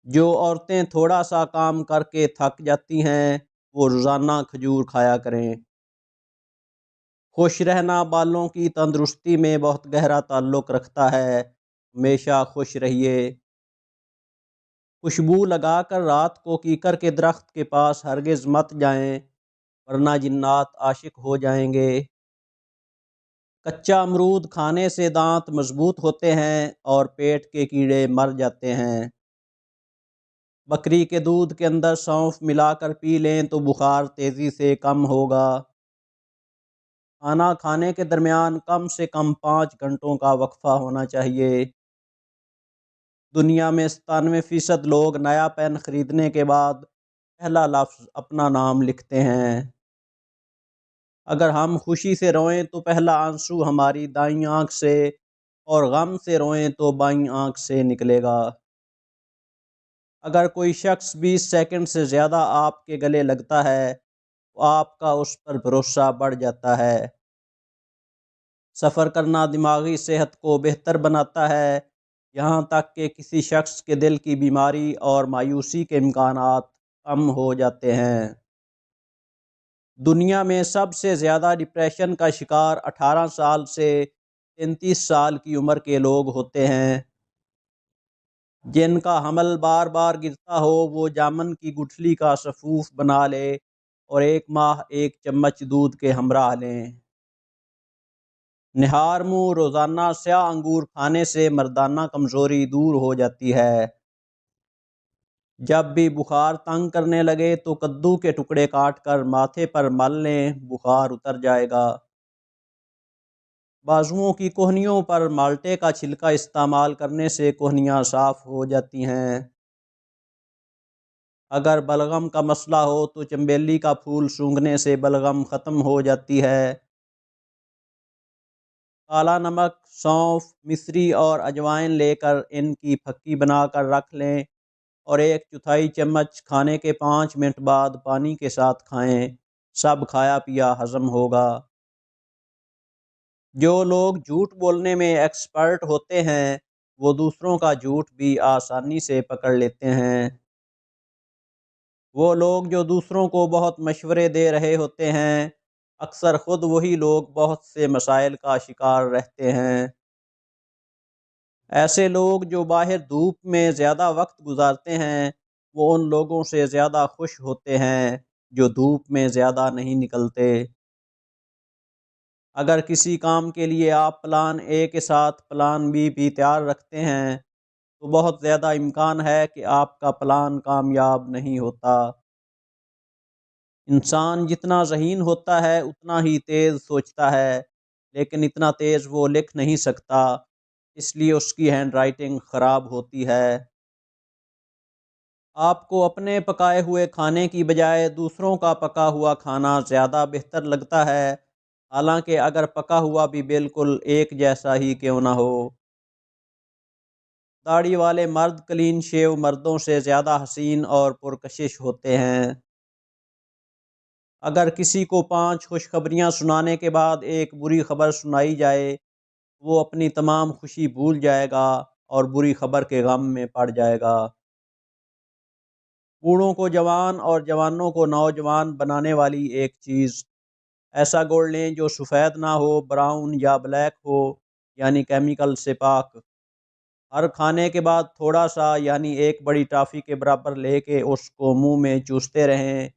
جو عورتیں تھوڑا سا کام کر کے تھک جاتی ہیں وہ روزانہ کھجور کھایا کریں۔ خوش رہنا بالوں کی تندرستی میں بہت گہرا تعلق رکھتا ہے۔ ہمیشہ خوش رہیے۔ خوشبو لگا کر رات کو کیکر کے درخت کے پاس ہرگز مت جائیں ورنہ جنات عاشق ہو جائیں گے۔ کچا امرود کھانے سے دانت مضبوط ہوتے ہیں اور پیٹ کے کیڑے مر جاتے ہیں۔ بکری کے دودھ کے اندر سونف ملا کر پی لیں تو بخار تیزی سے کم ہوگا۔ کھانا کھانے کے درمیان کم سے کم 5 گھنٹوں کا وقفہ ہونا چاہیے۔ دنیا میں 97% لوگ نیا پین خریدنے کے بعد پہلا لفظ اپنا نام لکھتے ہیں۔ اگر ہم خوشی سے روئیں تو پہلا آنسو ہماری دائیں آنکھ سے اور غم سے روئیں تو بائیں آنکھ سے نکلے گا۔ اگر کوئی شخص 20 سیکنڈ سے زیادہ آپ کے گلے لگتا ہے تو آپ کا اس پر بھروسہ بڑھ جاتا ہے۔ سفر کرنا دماغی صحت کو بہتر بناتا ہے، یہاں تک کہ کسی شخص کے دل کی بیماری اور مایوسی کے امکانات کم ہو جاتے ہیں۔ دنیا میں سب سے زیادہ ڈپریشن کا شکار 18 سال سے 33 سال کی عمر کے لوگ ہوتے ہیں۔ جن کا حمل بار بار گرتا ہو وہ جامن کی گٹھلی کا سفوف بنا لے اور 1 ماہ 1 چمچ دودھ کے ہمراہ لیں۔ نہار منہ روزانہ سیاہ انگور کھانے سے مردانہ کمزوری دور ہو جاتی ہے۔ جب بھی بخار تنگ کرنے لگے تو کدو کے ٹکڑے کاٹ کر ماتھے پر مل لیں، بخار اتر جائے گا۔ بازوؤں کی کہنیوں پر مالٹے کا چھلکا استعمال کرنے سے کہنیاں صاف ہو جاتی ہیں۔ اگر بلغم کا مسئلہ ہو تو چنبیلی کا پھول سونگھنے سے بلغم ختم ہو جاتی ہے۔ کالا نمک، سونف، مصری اور اجوائن لے کر ان کی پھکی بنا کر رکھ لیں اور 1/4 چمچ کھانے کے 5 منٹ بعد پانی کے ساتھ کھائیں، سب کھایا پیا ہضم ہوگا۔ جو لوگ جھوٹ بولنے میں ایکسپرٹ ہوتے ہیں وہ دوسروں کا جھوٹ بھی آسانی سے پکڑ لیتے ہیں۔ وہ لوگ جو دوسروں کو بہت مشورے دے رہے ہوتے ہیں اکثر خود وہی لوگ بہت سے مسائل کا شکار رہتے ہیں۔ ایسے لوگ جو باہر دھوپ میں زیادہ وقت گزارتے ہیں وہ ان لوگوں سے زیادہ خوش ہوتے ہیں جو دھوپ میں زیادہ نہیں نکلتے۔ اگر کسی کام کے لیے آپ پلان اے کے ساتھ پلان بی بھی تیار رکھتے ہیں تو بہت زیادہ امکان ہے کہ آپ کا پلان کامیاب نہیں ہوتا۔ انسان جتنا ذہین ہوتا ہے اتنا ہی تیز سوچتا ہے، لیکن اتنا تیز وہ لکھ نہیں سکتا، اس لیے اس کی ہینڈ رائٹنگ خراب ہوتی ہے۔ آپ کو اپنے پکائے ہوئے کھانے کی بجائے دوسروں کا پکا ہوا کھانا زیادہ بہتر لگتا ہے، حالانکہ اگر پکا ہوا بھی بالکل ایک جیسا ہی کیوں نہ ہو۔ داڑھی والے مرد کلین شیو مردوں سے زیادہ حسین اور پرکشش ہوتے ہیں۔ اگر کسی کو 5 خوشخبریاں سنانے کے بعد ایک بری خبر سنائی جائے وہ اپنی تمام خوشی بھول جائے گا اور بری خبر کے غم میں پڑ جائے گا۔ بوڑھوں کو جوان اور جوانوں کو نوجوان بنانے والی ایک چیز، ایسا گڑ لیں جو سفید نہ ہو، براؤن یا بلیک ہو، یعنی کیمیکل سے پاک۔ ہر کھانے کے بعد تھوڑا سا یعنی 1 بڑی ٹافی کے برابر لے کے اس کو منہ میں چوستے رہیں۔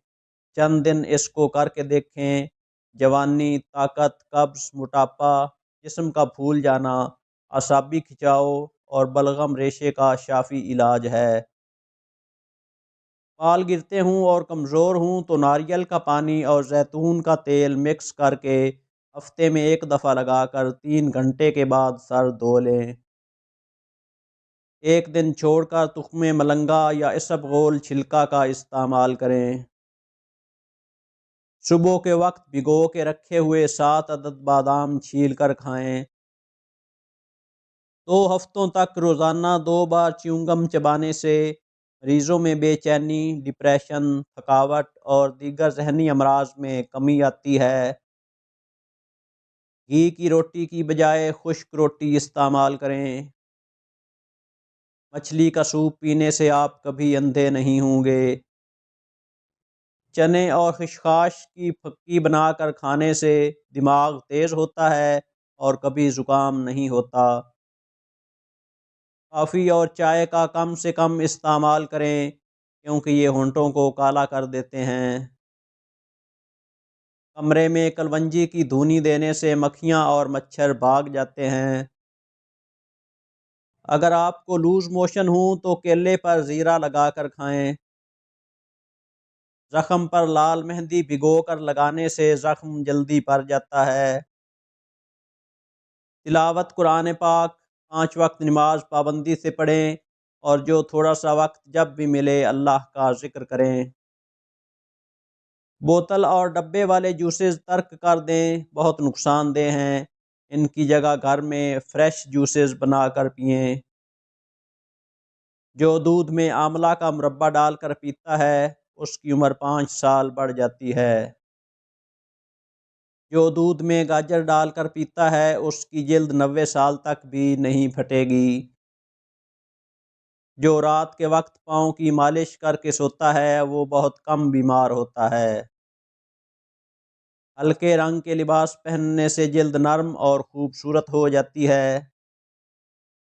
چند دن اس کو کر کے دیکھیں۔ جوانی، طاقت، قبض، موٹاپا، جسم کا پھول جانا، اعصابی کھچاؤ اور بلغم ریشے کا شافی علاج ہے۔ بال گرتے ہوں اور کمزور ہوں تو ناریل کا پانی اور زیتون کا تیل مکس کر کے ہفتے میں 1 دفعہ لگا کر 3 گھنٹے کے بعد سر دھو لیں۔ 1 دن چھوڑ کر تخم ملنگا یا اسبغول چھلکا کا استعمال کریں۔ صبح کے وقت بھگو کے رکھے ہوئے 7 عدد بادام چھیل کر کھائیں۔ 2 ہفتوں تک روزانہ 2 بار چیونگم چبانے سے مریضوں میں بے چینی، ڈپریشن، تھکاوٹ اور دیگر ذہنی امراض میں کمی آتی ہے۔ گھی کی روٹی کی بجائے خشک روٹی استعمال کریں۔ مچھلی کا سوپ پینے سے آپ کبھی اندھے نہیں ہوں گے۔ چنے اور خشخاش کی پھکی بنا کر کھانے سے دماغ تیز ہوتا ہے اور کبھی زکام نہیں ہوتا۔ کافی اور چائے کا کم سے کم استعمال کریں کیونکہ یہ ہونٹوں کو کالا کر دیتے ہیں۔ کمرے میں کلونجی کی دھونی دینے سے مکھیاں اور مچھر بھاگ جاتے ہیں۔ اگر آپ کو لوز موشن ہوں تو کیلے پر زیرہ لگا کر کھائیں۔ زخم پر لال مہندی بھگو کر لگانے سے زخم جلدی بھر جاتا ہے۔ تلاوت قرآن پاک 5 وقت نماز پابندی سے پڑھیں اور جو تھوڑا سا وقت جب بھی ملے اللہ کا ذکر کریں۔ بوتل اور ڈبے والے جوسز ترک کر دیں، بہت نقصان دہ ہیں۔ ان کی جگہ گھر میں فریش جوسز بنا کر پئیں۔ جو دودھ میں آملہ کا مربع ڈال کر پیتا ہے اس کی عمر 5 سال بڑھ جاتی ہے۔ جو دودھ میں گاجر ڈال کر پیتا ہے اس کی جلد 90 سال تک بھی نہیں پھٹے گی۔ جو رات کے وقت پاؤں کی مالش کر کے سوتا ہے وہ بہت کم بیمار ہوتا ہے۔ ہلکے رنگ کے لباس پہننے سے جلد نرم اور خوبصورت ہو جاتی ہے۔